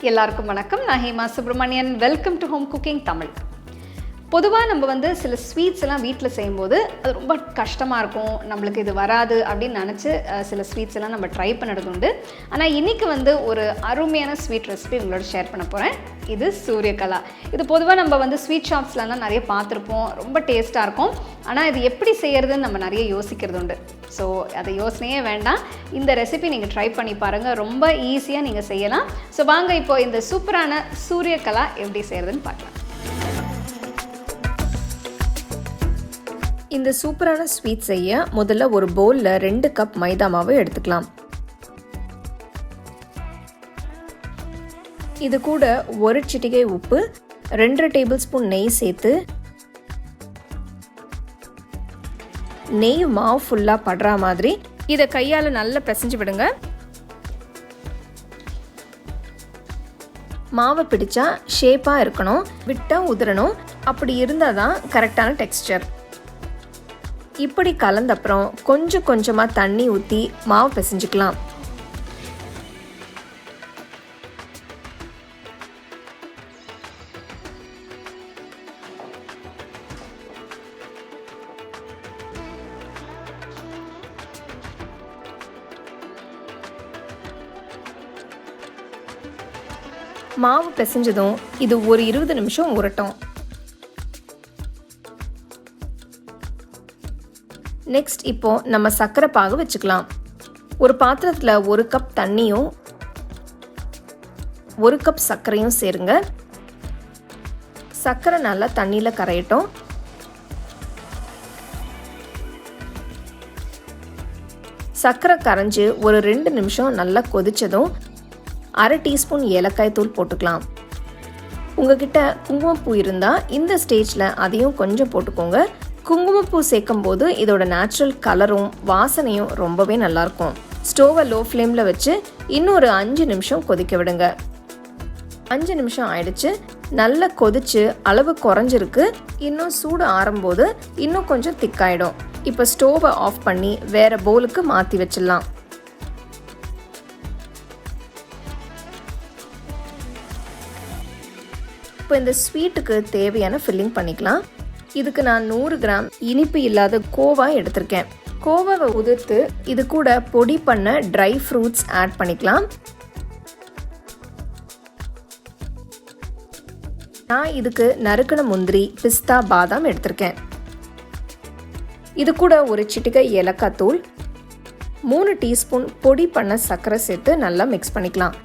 எல்லாருக்கும் வணக்கம். நான் Hema Subramanian. Welcome to home cooking Tamil. பொதுவாக நம்ம சில ஸ்வீட்ஸ் எல்லாம் வீட்டில் செய்யும்போது அது ரொம்ப கஷ்டமாக இருக்கும், நம்மளுக்கு இது வராது அப்படின்னு நினச்சி சில ஸ்வீட்ஸ் எல்லாம் நம்ம ட்ரை பண்ணுறது உண்டு. ஆனால் இன்றைக்கி ஒரு அருமையான ஸ்வீட் ரெசிபி உங்களோட ஷேர் பண்ண போகிறேன். இது சூரியகலா. இது பொதுவாக நம்ம ஸ்வீட் ஷாப்ஸ்லாம் நிறைய பார்த்துருப்போம், ரொம்ப டேஸ்ட்டாக இருக்கும். ஆனால் இது எப்படி செய்கிறதுன்னு நம்ம நிறைய யோசிக்கிறது உண்டு. ஸோ அதை யோசனையே வேண்டாம், இந்த ரெசிபி நீங்கள் ட்ரை பண்ணி பாருங்கள், ரொம்ப ஈஸியாக நீங்கள் செய்யலாம். ஸோ வாங்க இப்போ இந்த சூப்பரான சூரியகலா எப்படி செய்கிறதுன்னு பார்க்கலாம். இந்த சூப்பரான ஸ்வீட் செய்ய முதல்ல ஒரு பவுலில் 2 கப் மைதா மாவு எடுத்துக்கலாம். இது கூட 1 சிட்டிகை உப்பு, 2 டேபிள் ஸ்பூன் நெய் சேர்த்து நெய் மாவு ஃபுல்லாக படுற மாதிரி இதை கையால் நல்லா பிசைஞ்சு விடுங்க. மாவை பிடிச்சா ஷேப்பாக இருக்கணும், விட்டால் உதிரணும், அப்படி இருந்தால் தான் கரெக்டான டெக்ஸ்சர். இப்படி கலந்தப்புறம் கொஞ்சம் கொஞ்சமாக தண்ணி ஊற்றி மாவு பிசைஞ்சுக்கலாம். மாவு பிசைஞ்சதும் இது ஒரு 20 நிமிஷம் ஊறட்டும். நெக்ஸ்ட் இப்போ நம்ம சர்க்கரை பாகு வச்சுக்கலாம். ஒரு பாத்திரத்தில் 1 கப் தண்ணியும் 1 கப் சர்க்கரையும் சேருங்க. சர்க்கரை நல்லா தண்ணியில் கரையட்டும். சர்க்கரை கரைஞ்சி ஒரு 2 நிமிஷம் நல்லா கொதிச்சதும் 1/2 டீஸ்பூன் ஏலக்காய் தூள் போட்டுக்கலாம். உங்ககிட்ட குங்குமப்பூ இருந்தால் இந்த ஸ்டேஜில் அதையும் கொஞ்சம் போட்டுக்கோங்க. குங்குமப்பூ சேர்க்கும் போது இதோட நேச்சுரல் கலரும் வாசனையும் ரொம்பவே நல்லாயிருக்கும். ஸ்டோவை லோ ஃப்ளேமில் வச்சு இன்னொரு 5 நிமிஷம் கொதிக்க விடுங்க. 5 நிமிஷம் ஆயிடுச்சு, நல்லா கொதிச்சு அளவு குறைஞ்சிருக்கு. இன்னும் சூடு ஆறும்போது இன்னும் கொஞ்சம் திக்காயிடும். இப்போ ஸ்டோவை ஆஃப் பண்ணி வேற பவுலுக்கு மாற்றி வச்சிடலாம். இப்போ இந்த ஸ்வீட்டுக்கு தேவையான ஃபில்லிங் பண்ணிக்கலாம். இதுக்கு நான் 100 கிராம் இனிப்பு இல்லாத கோவா எடுத்திருக்கேன். கோவாவை உதிர்த்து இது கூட பொடி பண்ண ட்ரை ஃப்ரூட்ஸ் ஆட் பண்ணிக்கலாம். நான் இதுக்கு நறுக்கின முந்திரி, பிஸ்தா, பாதாம் எடுத்திருக்கேன். இது கூட ஒரு சிட்டிகை ஏலக்காய் தூள், 3 டீஸ்பூன் பொடி பண்ண சர்க்கரை சேர்த்து நல்லா மிக்ஸ் பண்ணிக்கலாம்.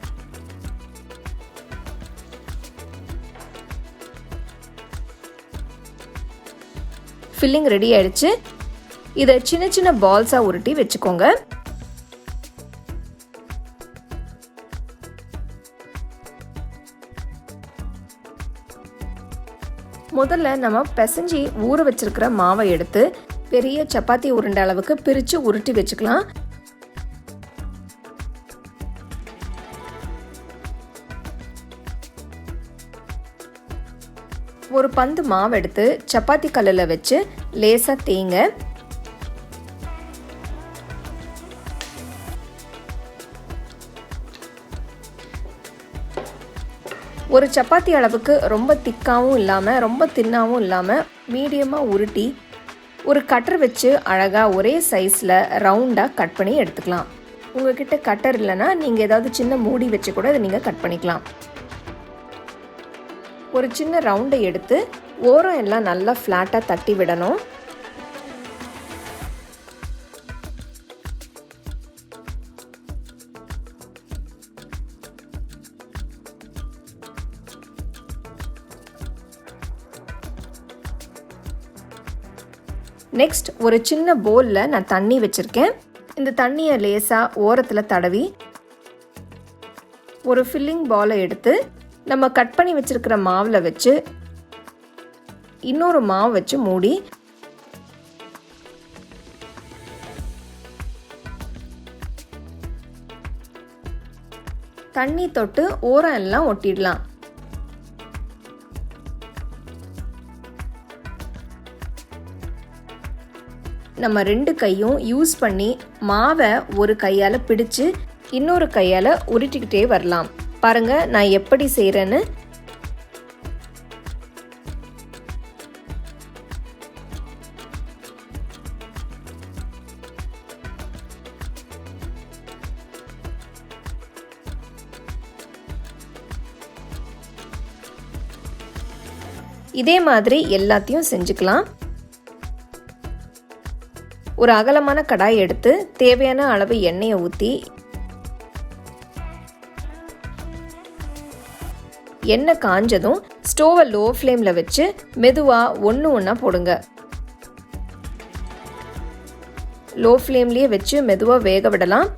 ஃபில்லிங் ரெடி ஆயிடுச்சு. இதை சின்ன சின்ன பால்ஸாக உருட்டி வச்சுக்கோங்க. முதல்ல நம்ம பிசைஞ்சி ஊற வச்சிருக்கிற மாவை எடுத்து பெரிய சப்பாத்தி உருண்டை அளவுக்கு பிரித்து உருட்டி வச்சுக்கலாம். ஒரு பந்து மாவு எடுத்து சப்பாத்தி கல்லில் வச்சு லேசாக தேய்ங்க. ஒரு சப்பாத்தி அளவுக்கு ரொம்ப திக்காகவும் இல்லாமல் ரொம்ப தின்னாகவும் இல்லாமல் மீடியமாக உருட்டி ஒரு கட்டர் வச்சு அழகாக ஒரே சைஸில் ரவுண்டாக கட் பண்ணி எடுத்துக்கலாம். உங்ககிட்ட கட்டர் இல்லைன்னா நீங்கள் ஏதாவது சின்ன மூடி வச்சு கூட இதை நீங்கள் கட் பண்ணிக்கலாம். ஒரு சின்ன ரவுண்டை எடுத்து ஓரம் எல்லாம் நல்லா ஃப்ளாட்டாக தட்டி விடணும். நெக்ஸ்ட் ஒரு சின்ன பவுலில் நான் தண்ணி வச்சுருக்கேன். இந்த தண்ணியை லேசாக ஓரத்தில் தடவி ஒரு ஃபில்லிங் பாலை எடுத்து நம்ம கட் பண்ணி வச்சிருக்கிற மாவில் வச்சு இன்னொரு மாவு வச்சு மூடி தண்ணி தொட்டு ஓரம் எல்லாம் ஒட்டிடலாம். நம்ம 2 கையும் யூஸ் பண்ணி மாவை ஒரு கையால் பிடிச்சு இன்னொரு கையால் உருட்டிக்கிட்டே வரலாம். பாருங்கள் நான் எப்படி செய்கிறேன்னு. இதே மாதிரி எல்லாத்தையும் செஞ்சுக்கலாம். ஒரு அகலமான கடாய் எடுத்து தேவையான அளவு எண்ணெயை ஊற்றி எண்ணெய் காஞ்சதும் ஸ்டோவை லோ ஃப்ளேமில் வச்சு மெதுவாக ஒன்றா போடுங்க. லோ ஃப்ளேம்லேயே வச்சு மெதுவாக வேக விடலாம்.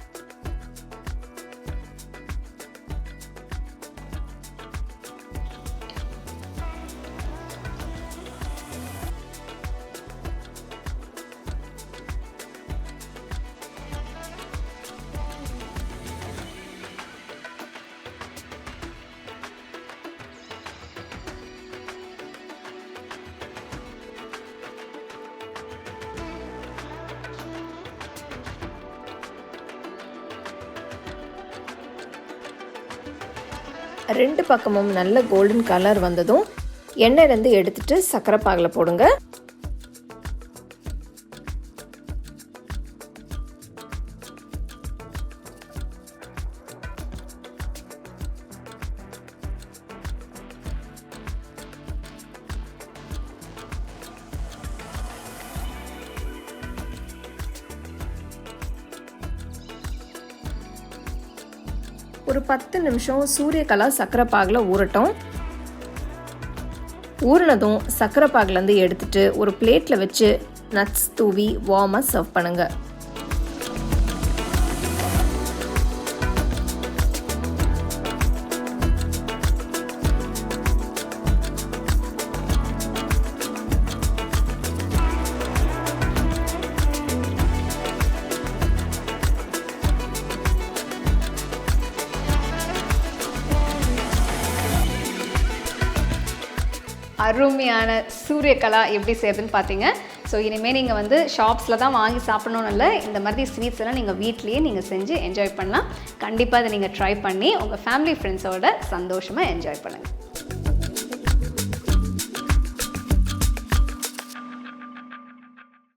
ரெண்டு பக்கமும் நல்ல கோல்டன் கலர் வந்ததும் எண்ணெயிலேருந்து எடுத்துட்டு சர்க்கரை பாகில் போடுங்க. ஒரு 10 நிமிஷம் சூரியகலா சர்க்கரை பாகில் ஊறட்டும். ஊறினதும் சர்க்கரை பாகிலேருந்து எடுத்துட்டு ஒரு பிளேட்டில் வச்சு நட்ஸ் தூவி வார்மாக சர்வ் பண்ணுங்க. அருமையான சூரியகலா எப்படி செய்யுதுன்னு பார்த்தீங்க. ஸோ இனிமேல் நீங்கள் வந்து ஷாப்ஸில் தான் வாங்கி சாப்பிடணும்னு இல்லை, இந்த மாதிரி ஸ்வீட்ஸ் எல்லாம் நீங்கள் வீட்லேயே நீங்கள் செஞ்சு என்ஜாய் பண்ணலாம். கண்டிப்பாக இதை நீங்கள் ட்ரை பண்ணி உங்கள் ஃபேமிலி ஃப்ரெண்ட்ஸோட சந்தோஷமாக என்ஜாய் பண்ணுங்கள்.